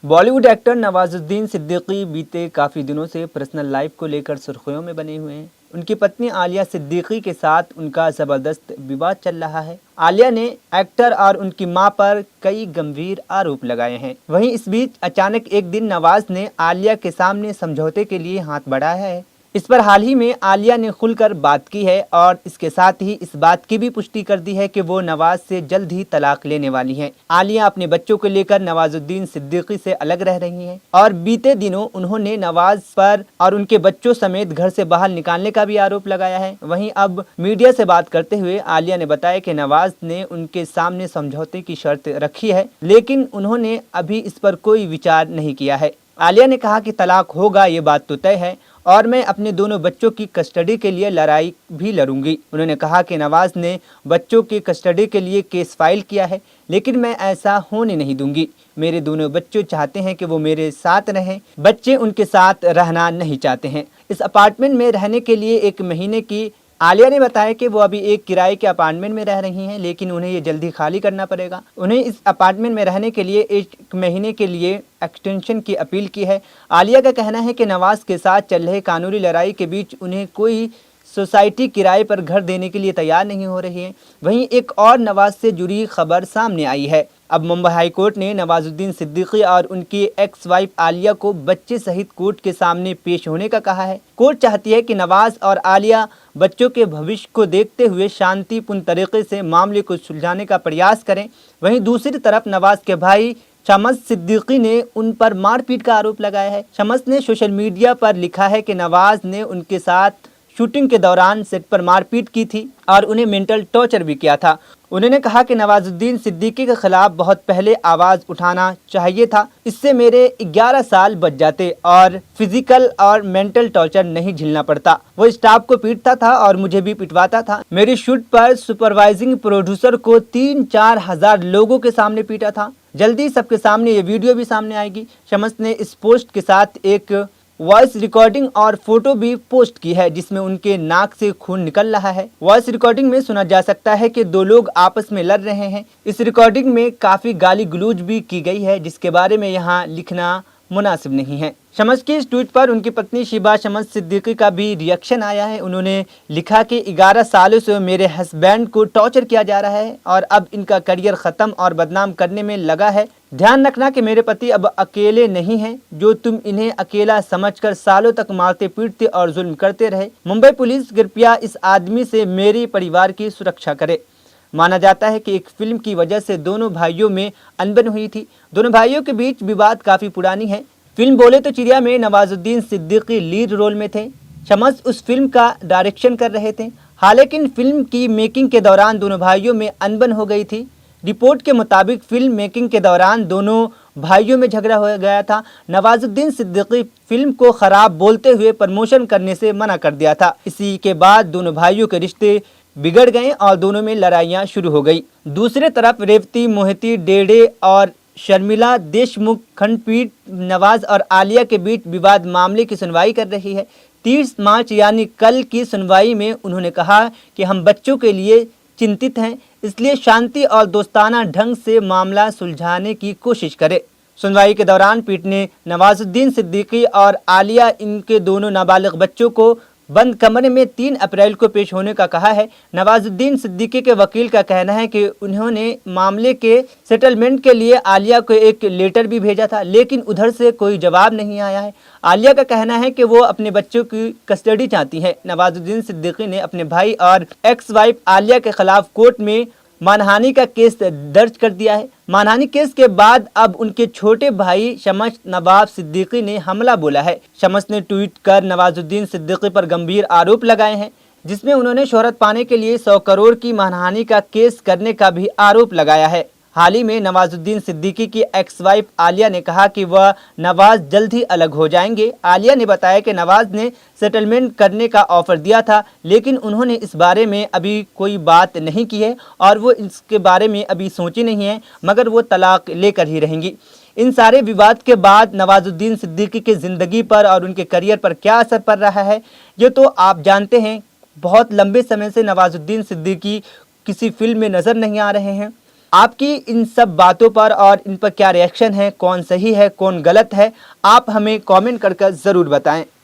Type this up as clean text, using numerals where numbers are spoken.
Bollywood actor Nawazuddin Siddiqui बीते काफ़ी दिनों से पर्सनल लाइफ को लेकर सुर्खियों में बने हुए हैं। उनकी पत्नी आलिया सिद्दीकी के साथ उनका ज़बरदस्त विवाद चल रहा है। आलिया ने एक्टर और उनकी मां पर कई गंभीर आरोप लगाए हैं। वहीं इस बीच अचानक एक दिन नवाज ने आलिया के सामने समझौते के लिए हाथ बढ़ाया है। इस पर हाल ही में आलिया ने खुलकर बात की है और इसके साथ ही इस बात की भी पुष्टि कर दी है कि वो नवाज से जल्द ही तलाक लेने वाली हैं। आलिया अपने बच्चों को लेकर नवाजुद्दीन सिद्दीकी से अलग रह रही हैं और बीते दिनों उन्होंने नवाज पर और उनके बच्चों समेत घर से बाहर निकालने का भी आरोप लगाया है। वहीं अब मीडिया से बात करते हुए आलिया ने बताया कि नवाज ने उनके सामने समझौते की शर्त रखी है, लेकिन उन्होंने अभी इस पर कोई विचार नहीं किया है। आलिया ने कहा कि तलाक होगा ये बात तो तय है और मैं अपने दोनों बच्चों की कस्टडी के लिए लड़ाई भी लड़ूंगी। उन्होंने कहा कि नवाज ने बच्चों की कस्टडी के लिए केस फाइल किया है, लेकिन मैं ऐसा होने नहीं दूंगी। मेरे दोनों बच्चे चाहते हैं कि वो मेरे साथ रहें, बच्चे उनके साथ रहना नहीं चाहते हैं। इस अपार्टमेंट में रहने के लिए 1 महीने की आलिया ने बताया कि वो अभी एक किराए के अपार्टमेंट में रह रही हैं, लेकिन उन्हें ये जल्दी खाली करना पड़ेगा। उन्हें इस अपार्टमेंट में रहने के लिए 1 महीने के लिए एक्सटेंशन की अपील की है। आलिया का कहना है कि नवाज के साथ चल रहे कानूनी लड़ाई के बीच उन्हें कोई सोसाइटी किराए पर घर देने के लिए तैयार नहीं हो रही है। वहीं एक और नवाज से जुड़ी खबर सामने आई है। अब मुंबई हाई कोर्ट ने नवाजुद्दीन सिद्दीकी और उनकी एक्स वाइफ आलिया को बच्चे सहित कोर्ट के सामने पेश होने का कहा है। कोर्ट चाहती है कि नवाज और आलिया बच्चों के भविष्य को देखते हुए शांतिपूर्ण तरीके से मामले को सुलझाने का प्रयास करें। वहीं दूसरी तरफ नवाज के भाई शम्स सिद्दीकी ने उन पर मारपीट का आरोप लगाया है। शम्स ने सोशल मीडिया पर लिखा है कि नवाज ने उनके साथ शूटिंग के दौरान सेट पर मारपीट की थी और उन्हें मेंटल टॉर्चर भी किया था। उन्होंने कहा कि नवाजुद्दीन सिद्दीकी के खिलाफ बहुत पहले आवाज़ उठाना चाहिए था, इससे मेरे 11 साल बच जाते और फिजिकल और मेंटल टॉर्चर नहीं झेलना पड़ता। वो स्टाफ को पीटता था और मुझे भी पिटवाता था। मेरी शूट पर सुपरवाइजिंग प्रोड्यूसर को 3-4 हज़ार लोगों के सामने पीटा था। जल्दी सबके सामने ये वीडियो भी सामने आएगी। शम्स ने इस पोस्ट के साथ एक वॉइस रिकॉर्डिंग और फोटो भी पोस्ट की है, जिसमें उनके नाक से खून निकल रहा है। वॉइस रिकॉर्डिंग में सुना जा सकता है कि 2 लोग आपस में लड़ रहे हैं। इस रिकॉर्डिंग में काफ़ी गाली गलौज भी की गई है, जिसके बारे में यहाँ लिखना मुनासिब नहीं है। शम्स की इस ट्वीट पर उनकी पत्नी शिबा शम्स सिद्दीकी का भी रिएक्शन आया है। उन्होंने लिखा कि 11 सालों से मेरे हस्बैंड को टॉर्चर किया जा रहा है और अब इनका करियर ख़त्म और बदनाम करने में लगा है। ध्यान रखना कि मेरे पति अब अकेले नहीं हैं, जो तुम इन्हें अकेला समझकर सालों तक मारते पीटते और जुल्म करते रहे। मुंबई पुलिस कृपया इस आदमी से मेरे परिवार की सुरक्षा करे। माना जाता है कि एक फिल्म की वजह से दोनों भाइयों में अनबन हुई थी। दोनों भाइयों के बीच विवाद काफ़ी पुरानी है। फिल्म बोले तो चिड़िया में नवाजुद्दीन सिद्दीकी लीड रोल में थे। शम्स उस फिल्म का डायरेक्शन कर रहे थे। हालांकि फिल्म की मेकिंग के दौरान दोनों भाइयों में अनबन हो गई थी। रिपोर्ट के मुताबिक फिल्म मेकिंग के दौरान दोनों भाइयों में झगड़ा हो गया था। नवाजुद्दीन सिद्दीकी फिल्म को ख़राब बोलते हुए प्रमोशन करने से मना कर दिया था। इसी के बाद दोनों भाइयों के रिश्ते बिगड़ गए और दोनों में लड़ाइयाँ शुरू हो गई। दूसरी तरफ रेवती मोहिती डेढ़े और शर्मिला देशमुख खंडपीठ नवाज और आलिया के बीच विवाद मामले की सुनवाई कर रही है। 30 मार्च यानी कल की सुनवाई में उन्होंने कहा कि हम बच्चों के लिए चिंतित हैं, इसलिए शांति और दोस्ताना ढंग से मामला सुलझाने की कोशिश करें। सुनवाई के दौरान पीठ ने नवाजुद्दीन सिद्दीकी और आलिया इनके दोनों नाबालिग बच्चों को बंद कमरे में 3 अप्रैल को पेश होने का कहा है। नवाजुद्दीन सिद्दीकी के वकील का कहना है कि उन्होंने मामले के सेटलमेंट के लिए आलिया को एक लेटर भी भेजा था, लेकिन उधर से कोई जवाब नहीं आया है। आलिया का कहना है कि वो अपने बच्चों की कस्टडी चाहती है। नवाजुद्दीन सिद्दीकी ने अपने भाई और एक्स वाइफ आलिया के खिलाफ कोर्ट में मानहानि का केस दर्ज कर दिया है। मानहानि केस के बाद अब उनके छोटे भाई शम्स नवाब सिद्दीकी ने हमला बोला है। शम्स ने ट्वीट कर नवाजुद्दीन सिद्दीकी पर गंभीर आरोप लगाए हैं, जिसमें उन्होंने शोहरत पाने के लिए 100 करोड़ की मानहानि का केस करने का भी आरोप लगाया है। हाल ही में नवाजुद्दीन सिद्दीकी की एक्स वाइफ आलिया ने कहा कि वह नवाज जल्द ही अलग हो जाएंगे। आलिया ने बताया कि नवाज ने सेटलमेंट करने का ऑफर दिया था, लेकिन उन्होंने इस बारे में अभी कोई बात नहीं की है और वो इसके बारे में अभी सोची नहीं है, मगर वो तलाक लेकर ही रहेंगी। इन सारे विवाद के बाद नवाजुद्दीन सिद्दीकी की ज़िंदगी पर और उनके करियर पर क्या असर पड़ रहा है, ये तो आप जानते हैं। बहुत लंबे समय से नवाजुद्दीन सिद्दीकी किसी फिल्म में नज़र नहीं आ रहे हैं। آپ کی ان سب باتوں پر اور ان پر کیا ریئیکشن ہے، کون صحیح ہے کون غلط ہے، آپ ہمیں کامنٹ کر ضرور بتائیں۔